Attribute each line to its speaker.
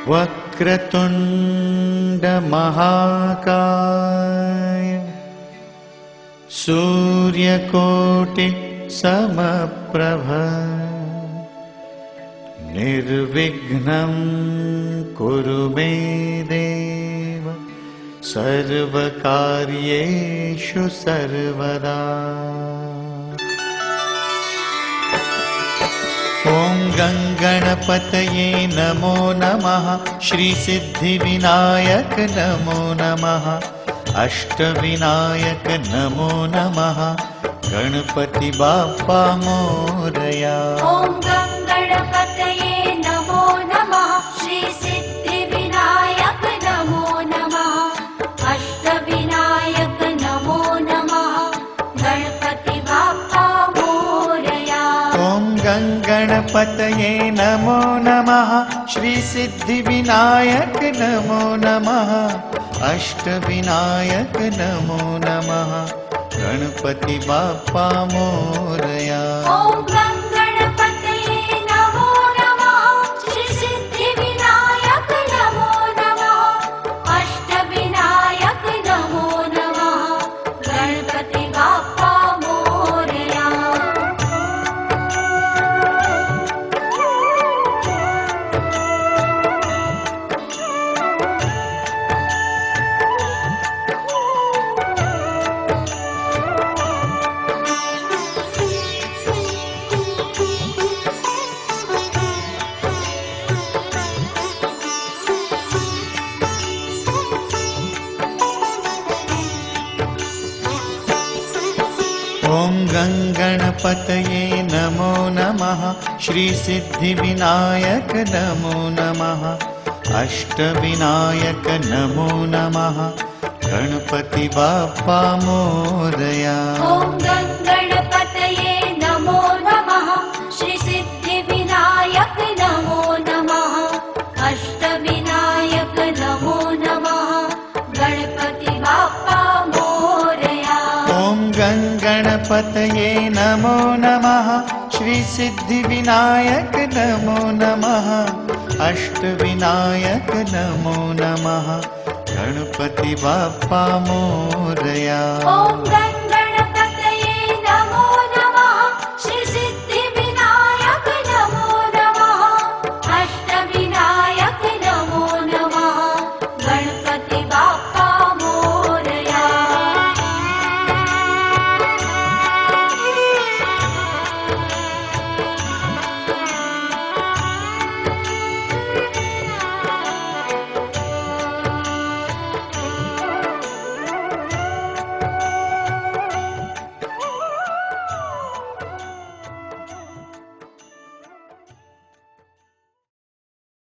Speaker 1: वक्रतुंड महाकाय सूर्यकोटि समप्रभ निर्विघ्नं कुरु मे देव सर्वकार्येषु सर्वदा। ओम गंगणपतये नमो नमः। श्री सिद्धिविनायक नमो नमः। अष्टविनायक नमो नमः। गणपति बाप्पा मोरया।
Speaker 2: ओम गंगणपतये नमो नमः। श्री सिद्धिविनायक नमो नमः। अष्टविनायक नमो नमः। गणपति बाप्पा मोरया।
Speaker 1: ओम गंगणपतये नमो नमः। श्री सिद्धिविनायक नमो नमः। अष्टविनायक नमो नमः। गणपति बाप्पा मोरया।
Speaker 2: ओम गंगणपतये नमो नमः। श्री सिद्धिविनायक नमो नमः। अष्टविनायक नमो नमः। गणपति बाप्पा मोरया।
Speaker 1: ओम गंगणपतये नमो नमः। श्री सिद्धिविनायक नमो नमः। अष्टविनायक नमो नमः। गणपति बाप्पा मोरया।
Speaker 2: ओम गंगणपतये नमो नमः। श्री सिद्धिविनायक नमो नमः। अष्टविनायक नमो नमः। गणपति बाप्पा मोरया।
Speaker 1: ओम गंगणपतये नमो नमः। श्री सिद्धिविनायक नमो नमः। अष्टविनायक नमो नमः। गणपति बाप्पा मोरया।
Speaker 2: ओम